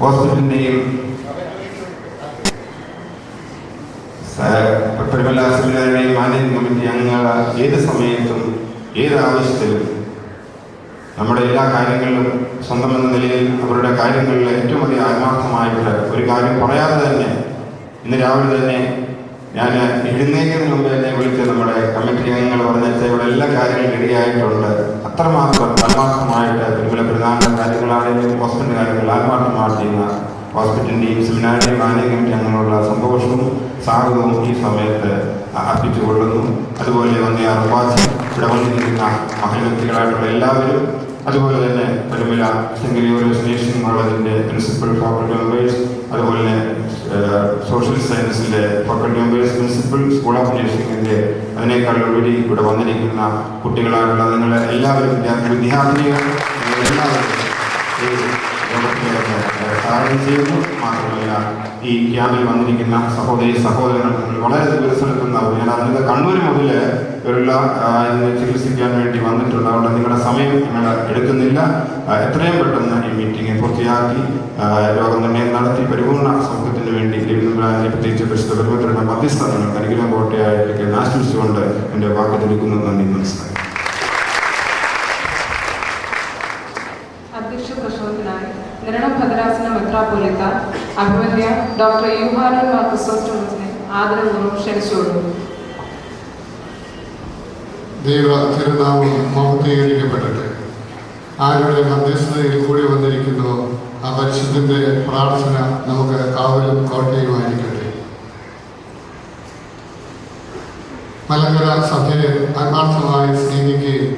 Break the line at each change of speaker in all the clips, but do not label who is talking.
ഹോസ്പിറ്റലിൻ്റെയും Parumala സെമിനാറിൻ്റെയും managing committee അംഗങ്ങൾ ഏത് സമയത്തും ഏത് ആവശ്യത്തിലും നമ്മുടെ എല്ലാ കാര്യങ്ങളിലും സ്വന്തം എന്ന നിലയിൽ അവരുടെ കാര്യങ്ങളിൽ ഏറ്റവും അധികം ആത്മാർത്ഥമായിട്ട് ഒരു കാര്യം പറയാതെ തന്നെ ഇന്ന് രാവിലെ തന്നെ ഞാൻ എഴുന്നേക്കുന്നതിന് മുമ്പ് എന്നെ വിളിച്ച് നമ്മുടെ കമ്മിറ്റി അംഗങ്ങൾ പറഞ്ഞാൽ ഇവിടെ എല്ലാ കാര്യങ്ങളും റെഡിയായിട്ടുണ്ട്. അത്രമാത്രം ആത്മാർത്ഥമായിട്ട് പരിമല പ്രധാന കാര്യങ്ങളാണെങ്കിലും ഹോസ്പിറ്റൽ കാര്യങ്ങൾ ആത്മാർത്ഥമായിട്ട് ചെയ്യുന്ന ഹോസ്പിറ്റലിൻ്റെയും സെമിനാറിൻ്റെയും മാനേജിംഗ് കമ്മിറ്റി അംഗങ്ങളുള്ള സന്തോഷവും സ്വാഗതവും ഈ സമയത്ത് അർപ്പിച്ചുകൊള്ളുന്നു. അതുപോലെ വന്ന് അർപ്പാച്ച് ഇവിടെ വന്നിരിക്കുന്ന മഹല്യക്തികളായിട്ടുള്ള എല്ലാവരും, അതുപോലെ തന്നെ പരിമല സെങ്കലിയൂർ നേഴ്സിംഗ് കോളേജിൻ്റെ പ്രിൻസിപ്പൽ ഫാക്കൽറ്റി മെമ്പേഴ്സ്, അതുപോലെ തന്നെ സോഷ്യൽ സയൻസിൻ്റെ faculty members, principal school of നേഴ്സിംഗിൻ്റെ അതിനേക്കാൾ ഉപരി ഇവിടെ വന്നിരിക്കുന്ന കുട്ടികളായിട്ടുള്ള നിങ്ങൾ എല്ലാവരും വിദ്യാർത്ഥിനികൾ എല്ലാവരും സഹായം ചെയ്യുന്നു. മാത്രമല്ല ഈ ക്യാമ്പിൽ വന്നിരിക്കുന്ന സഹോദരി സഹോദരങ്ങൾ വളരെ ദൂരസ്ഥലത്തുനിന്നാവും. ഞാൻ അതിൻ്റെ കണ്ണൂർ മുതൽ ഇവരുള്ള ചികിത്സിക്കാൻ വേണ്ടി വന്നിട്ടുണ്ട്. അതുകൊണ്ട് നിങ്ങളുടെ സമയം ഞങ്ങൾ എടുക്കുന്നില്ല. എത്രയും പെട്ടെന്ന് ഈ മീറ്റിംഗ് പൂർത്തിയാക്കി രോഗനിർണയം നടത്തി പരിപൂർണ സമൂഹത്തിന് വേണ്ടി പ്രത്യേകിച്ച് പരിശുദ്ധ പരമേശ്വരന്റെ മധ്യസ്ഥ നിങ്ങൾക്ക് അനുഗ്രഹം കോട്ടയായിട്ട് ആശംസിച്ചുകൊണ്ട് എൻ്റെ വാക്ക് തിരിക്കുന്നു. നന്ദി, നമസ്കാരം.
അധ്യക്ഷ പ്രസംഗത്തിനായി നിരണം ഭദ്രാസന മെത്രാപ്പോലീത്ത അഭിമന്യ ഡോക്ടർ യൂഹാനൻ മാർ ക്രിസോസ്റ്റോമസിനെ ആദരപൂർവ്വം ക്ഷണിച്ചുകൊള്ളുന്നു.
ദൈവ തിരുനാമം മഹത്വീകരിക്കപ്പെടട്ടെ. ആരുടെ മധ്യസ്ഥതയിൽ കൂടി വന്നിരിക്കുന്നു ആ പരിശുദ്ധന്റെ പ്രാർത്ഥന നമുക്ക് കാവലും കോട്ടയുമായിരിക്കട്ടെ. മലങ്കര സഭയെ ആത്മാർത്ഥമായി സ്നേഹിക്കുകയും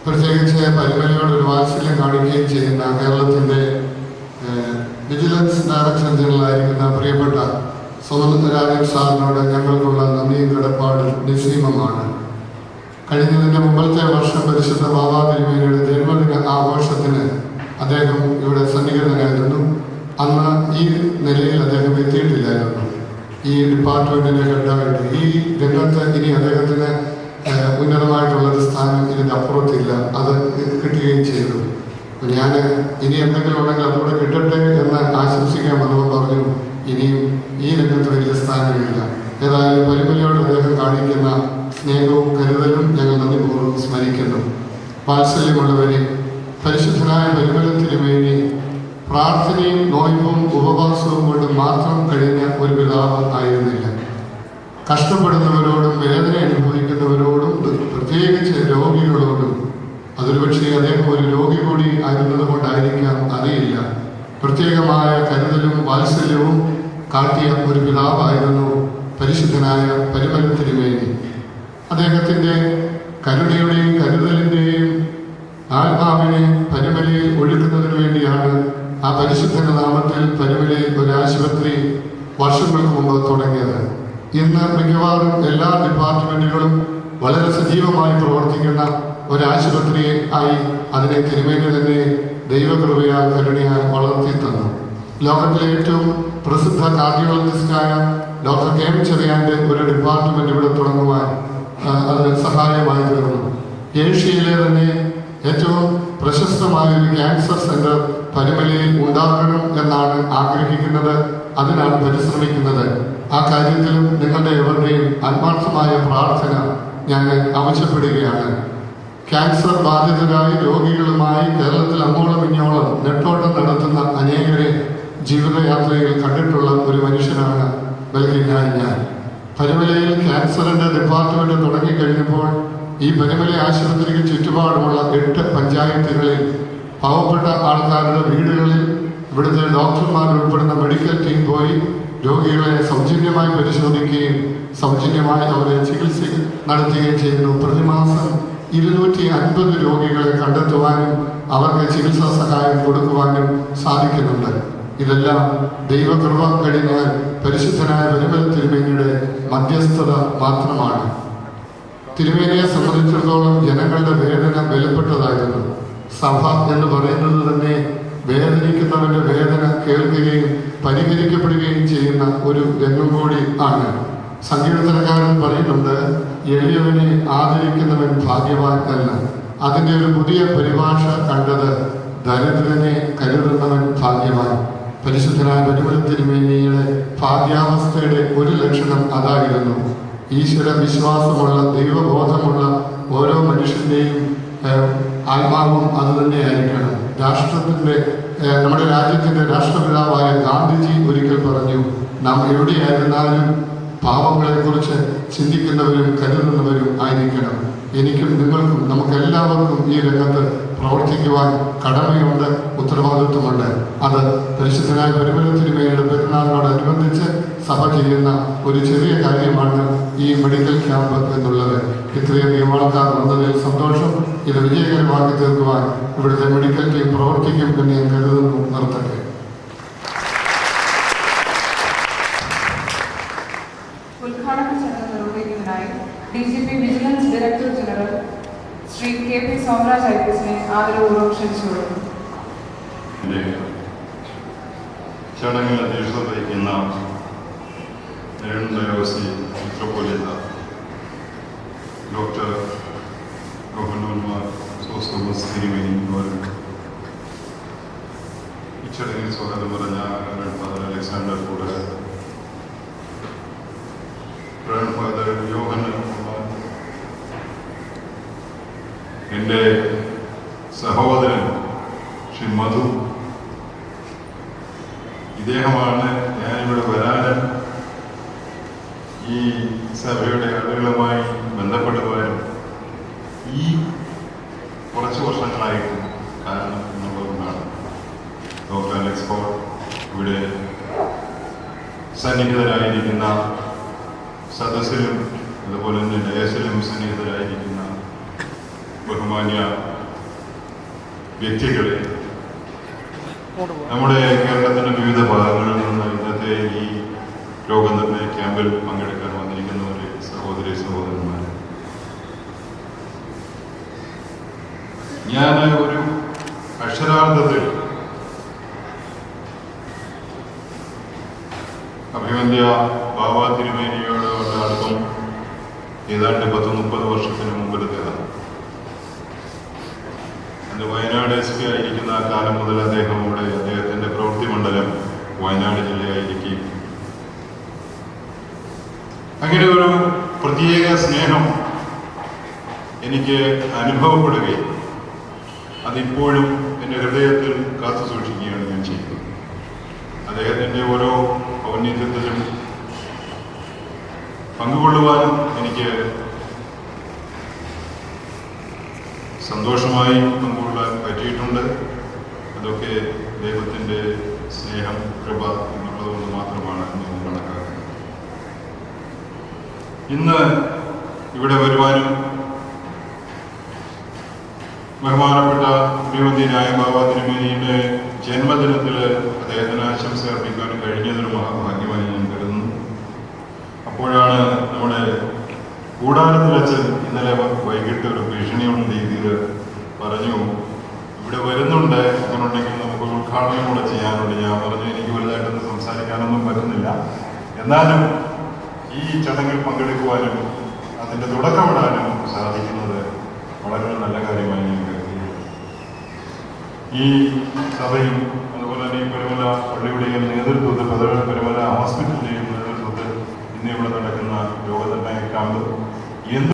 പ്രത്യേകിച്ച് പരിമലയോട് ഒരു വാത്സല്യം കാണിക്കുകയും ചെയ്യുന്ന കേരളത്തിൻ്റെ വിജിലൻസ് ഡയറക്ടർ ജനറലായിരിക്കുന്ന പ്രിയപ്പെട്ട സുമന്ത്രരാജൻ സാറിനോട് ഞങ്ങൾക്കുള്ള നന്ദിയും കടപ്പാടും നിസ്സീമമാണ്. കഴിഞ്ഞതിൻ്റെ മുമ്പത്തെ വർഷം പരിശുദ്ധ ബാബാ തിരുമേനിയുടെ ജന്മദിന ആഘോഷത്തിന് അദ്ദേഹം ഇവിടെ സന്നിഹിതനായിരുന്നു. അന്ന് ഈ നിലയിൽ അദ്ദേഹം എത്തിയിട്ടില്ലായിരുന്നു. ഈ ഡിപ്പാർട്ട്മെൻറ്റിൻ്റെ ഹെഡായിട്ട് ഈ രംഗത്ത് ഇനി അദ്ദേഹത്തിന് ഉന്നതമായിട്ടുള്ളൊരു സ്ഥാനം ഇതിൻ്റെ അപ്പുറത്തില്ല. അത് കിട്ടുകയും ചെയ്തു. ഞാൻ ഇനി എന്തെങ്കിലും ഉണ്ടെങ്കിൽ അതുകൂടെ കിട്ടട്ടെ എന്ന് ആശംസിക്കാൻ വന്നപ്പോൾ പറഞ്ഞു ഇനിയും ഈ രംഗത്ത് വലിയ സ്ഥാനമില്ല. ഏതായാലും പരിമലയോട് അദ്ദേഹം കാണിക്കുന്ന സ്നേഹവും കരുതലും ഞങ്ങൾ നന്ദിപൂർവ്വം സ്മരിക്കുന്നു. വാത്സല്യമുള്ളവരെ, പരിശുദ്ധനായ പരിമല തിരുമേനി പ്രാർത്ഥനയും നോയമ്പും ഉപവാസവും കൊണ്ട് മാത്രം കഴിഞ്ഞ ഒരു പിതാവ് ആയിരുന്നില്ല. കഷ്ടപ്പെടുന്നവരോടും വേദന അനുഭവിക്കുന്നവരോടും പ്രത്യേകിച്ച് രോഗികളോടും, അതൊരു പക്ഷേ അദ്ദേഹം ഒരു രോഗി കൂടി ആയിരുന്നത് കൊണ്ടായിരിക്കാം അറിയില്ല, പ്രത്യേകമായ കരുതലും വാത്സല്യവും കാട്ടിയ ഒരു പിതാവായിരുന്നു പരിശുദ്ധനായ പരിമല തിരുമേനി. അദ്ദേഹത്തിൻ്റെ കരുണയുടെയും കരുതലിൻ്റെയും ആത്മാവിനെ പരിമലയിൽ ഒഴുക്കുന്നതിന് വേണ്ടിയാണ് ആ പരിശുദ്ധന്റെ നാമത്തിൽ പരിമലയിൽ ഒരു ആശുപത്രി വർഷങ്ങൾക്ക് മുമ്പ് തുടങ്ങിയത്. ഇന്ന് മിക്കവാറും എല്ലാ ഡിപ്പാർട്ട്മെന്റുകളും വളരെ സജീവമായി പ്രവർത്തിക്കുന്ന ഒരാശുപത്രി ആയി അതിനെ തിരുമേനി തന്നെ ദൈവകൃപയാൽ കരുണയാൽ വളർത്തി തന്നു. ലോകത്തിലെ ഏറ്റവും പ്രസിദ്ധ കാർഡിയോളജിസ്റ്റായ ഡോക്ടർ കെ എം ചെറിയാൻ്റെ ഒരു ഡിപ്പാർട്ട്മെന്റ് ഇവിടെ തുടങ്ങുവാൻ അത് സഹായമായി തീർന്നു. ഏഷ്യയിലെ തന്നെ ഏറ്റവും പ്രശസ്തമായ ഒരു ക്യാൻസർ സെന്റർ പരിമലയിൽ ഉണ്ടാകണം എന്നാണ് ആഗ്രഹിക്കുന്നത്. അതിനാണ് പരിശ്രമിക്കുന്നത്. ആ കാര്യത്തിലും നിങ്ങളുടെ എവരുടെയും ആത്മാർത്ഥമായ പ്രാർത്ഥന ഞാൻ ആവശ്യപ്പെടുകയാണ്. ക്യാൻസർ ബാധിതരായ രോഗികളുമായി കേരളത്തിൽ അങ്ങോളം ഇങ്ങോളം നെട്ടോട്ടം നടത്തുന്ന അനേകരെ ജീവിതയാത്രയിൽ കണ്ടിട്ടുള്ള ഒരു മനുഷ്യനാണ് ബലഹീനായ ഞാൻ. പരിമലയിൽ ക്യാൻസറിൻ്റെ ഡിപ്പാർട്ട്മെന്റ് തുടങ്ങിക്കഴിഞ്ഞപ്പോൾ ഈ പരിമല ആശുപത്രിക്ക് ചുറ്റുപാടുമുള്ള 8 പഞ്ചായത്തുകളിൽ പാവപ്പെട്ട ആൾക്കാരുടെ വീടുകളിൽ ഇവിടുത്തെ ഡോക്ടർമാർ ഉൾപ്പെടുന്ന മെഡിക്കൽ ടീം പോയി രോഗികളെ സൗജന്യമായി പരിശോധിക്കുകയും സൗജന്യമായി അവരെ ചികിത്സ നടത്തുകയും ചെയ്യുന്നു. പ്രതിമാസം 250 രോഗികളെ കണ്ടെത്തുവാനും അവർക്ക് ചികിത്സാ സഹായം കൊടുക്കുവാനും സാധിക്കുന്നുണ്ട്. ഇതെല്ലാം ദൈവകൃപ കഴിഞ്ഞാൽ പരിശുദ്ധനായ പരിമല തിരുമേനിയുടെ മധ്യസ്ഥത മാത്രമാണ്. തിരുമേനിയെ സംബന്ധിച്ചിടത്തോളം ജനങ്ങളുടെ വേദന ബലപ്പെട്ടതായിരുന്നു. സഭ എന്ന് പറയുന്നത് തന്നെ വേദനിക്കുന്നവന്റെ വേദന കേൾക്കുകയും പരിഹരിക്കപ്പെടുകയും ചെയ്യുന്ന ഒരു രംഗം കൂടി ആണ്. സങ്കീർത്തനക്കാരൻ പറയുന്നുണ്ട്, എളിയവനെ ആദരിക്കുന്നവൻ ഭാഗ്യവാൻ എന്ന്. അതിൻ്റെ ഒരു പുതിയ പരിഭാഷ കണ്ടത് ദരിദ്രനെ കരുതുന്നവൻ ഭാഗ്യവാൻ. പരിശുദ്ധനായ പരിമള തിരുമേനിയുടെ ഭാഗ്യാവസ്ഥയുടെ ഒരു ലക്ഷണം അതായിരുന്നു. ഈശ്വര വിശ്വാസമുള്ള ദൈവബോധമുള്ള ഓരോ മനുഷ്യൻ്റെയും ആത്മാവും അതുതന്നെയായിരിക്കണം. നമ്മുടെ രാജ്യത്തിൻ്റെ രാഷ്ട്രപിതാവായ ഗാന്ധിജി ഒരിക്കൽ പറഞ്ഞു, നാം എവിടെയായിരുന്നാലും പാവങ്ങളെക്കുറിച്ച് ചിന്തിക്കുന്നവരും കരുതുന്നവരും ആയിരിക്കണം. എനിക്കും നിങ്ങൾക്കും നമുക്കെല്ലാവർക്കും ഈ രംഗത്ത് പ്രവർത്തിക്കുവാൻ കടമയുണ്ട്, ഉത്തരവാദിത്വമുണ്ട്. അത് പരിശുദ്ധനായ പരിമള തിരുമേനിയുടെ പെരുന്നാളിനോടനുബന്ധിച്ച് സഭ ചെയ്യുന്ന ഒരു ചെറിയ കാര്യമാണ് ഈ മെഡിക്കൽ ക്യാമ്പ് എന്നുള്ളത്. ഇത്രയധികം ആൾക്കാർ വന്നതിൽ സന്തോഷം. ഇത് വിജയകരമാക്കി തീർക്കുവാൻ ഇവിടുത്തെ മെഡിക്കൽ ടീം പ്രവർത്തിക്കും എന്ന് ഞാൻ കരുതുന്നു. നിർത്തട്ടെ.
ഉദ്ഘാടന ചടങ്ങ് നിർവഹിക്കുന്നതിനായി DGP vigilance director general Shri KP Somaraj IPSനെ ആദരപൂർവ്വം ക്ഷണിച്ചുകൊള്ളുന്നു.
ചടങ്ങിൽ അധ്യക്ഷത വഹിക്കുന്ന മെത്രാപ്പോലീത്ത ഡോക്ടർ യോഹന്നാൻ മാർ ക്രിസോസ്റ്റോമസ് തിരുമേനി അവർക്ക് ഈ ചടങ്ങിൽ സ്വാഗതം പറഞ്ഞ ഫാദർ അലക്സാണ്ടർ കൂടെ, ഫാദർ യോഹന്നാൻ, എൻ്റെ സഹോദരൻ ശ്രീ മധു, ഇദ്ദേഹമാണ് ഞാനിവിടെ വരാനും ഈ സഭയുടെ ആളുകളുമായി ബന്ധപ്പെടുവാനും ഈ കുറച്ച് വർഷങ്ങളായിട്ടും കാരണം എന്നുള്ളതുകൊണ്ടാണ്. ഡോക്ടർ അലക്സ് പോൾ ഇവിടെ സന്നിഹിതരായിരിക്കുന്ന സദസ്സിലും അതുപോലെ തന്നെ ഡയസിലും സന്നിഹിതരായിരിക്കുന്ന ബഹുമാന്യ വ്യക്തികളെ, നമ്മുടെ കേരളത്തിൻ്റെ വിവിധ ഭാഗങ്ങളിൽ നിന്ന് ഇന്നത്തെ ഈ രോഗനിർണയ ക്യാമ്പിൽ പങ്കെടുക്കാൻ വന്നിരിക്കുന്നവരെ, സഹോദരി സഹോദരന്മാരെ, ഞാൻ ഒരു അക്ഷരാർത്ഥത്തിൽ അഭിവന്ദ്യ ബാബാ തിരുമേനിയോടുള്ള അടുപ്പം ഏതാണ്ട് 10-30 വർഷത്തിന് മുമ്പിലത്തേതാണ്. അന്ന് വയനാട് SP ആയിരിക്കുന്ന കാലം മുതൽ അദ്ദേഹം ഇവിടെ അദ്ദേഹത്തിൻ്റെ പ്രവൃത്തി മണ്ഡലം വയനാട് ജില്ലയായിരിക്കും. അങ്ങനെ ഒരു പ്രത്യേക സ്നേഹം എനിക്ക് അനുഭവപ്പെടുകയും അതിപ്പോഴും എൻ്റെ ഹൃദയത്തിൽ കാത്തു സൂക്ഷിക്കുകയാണ് ഞാൻ ചെയ്യുന്നത്. അദ്ദേഹത്തിൻ്റെ ഓരോ ഔന്നത്യത്തിലും പങ്കുകൊള്ളുവാനും എനിക്ക് സന്തോഷമായി പങ്കുകൊള്ളാൻ പറ്റിയിട്ടുണ്ട്. അതൊക്കെ ദൈവത്തിൻ്റെ സ്നേഹം, കൃപ എന്നുള്ളതുകൊണ്ട് മാത്രമാണ് ഞാൻ കണക്കാക്കുന്നത്. ഇന്ന് ഇവിടെ വരുവാനും ബഹുമാനപ്പെട്ട അഭിവന്ദ്യനായ ബാബാ തിരുമേനിയുടെ ജന്മദിനത്തിൽ അദ്ദേഹത്തിന് ആശംസ അർപ്പിക്കാനും കഴിഞ്ഞതൊരു മഹാഭാഗ്യമായി ഞാൻ കരുതുന്നു. അപ്പോഴാണ് നമ്മുടെ കൂടാരത്തിലച്ഛൻ ഇന്നലെ വൈകിട്ട് ഒരു ഭീഷണിയുള്ള രീതിയിൽ പറഞ്ഞു, ഇവിടെ വരുന്നുണ്ട്, അങ്ങനെയുണ്ടെങ്കിൽ നമുക്ക് ഉദ്ഘാടനം കൂടെ ചെയ്യാനുണ്ട്. ഞാൻ പറഞ്ഞു, എനിക്ക് വലുതായിട്ടൊന്നും സംസാരിക്കാനൊന്നും പറ്റുന്നില്ല, എന്നാലും ഈ ചടങ്ങിൽ പങ്കെടുക്കുവാനും അതിൻ്റെ തുടക്കമിടാനും സാധിക്കുന്നത് വളരെ നല്ല കാര്യമായി ഞാൻ കരുതുന്നു. ഈ സഭയും അതുപോലെ തന്നെ ഈ പെരുമല പള്ളിയുടെയും നേതൃത്വത്തിൽ, പെരുമല ഹോസ്പിറ്റലിൻ്റെയും നേതൃത്വത്തിൽ ഇന്ന് ഇവിടെ നടക്കുന്ന രോഗനിർണയ ക്യാമ്പ്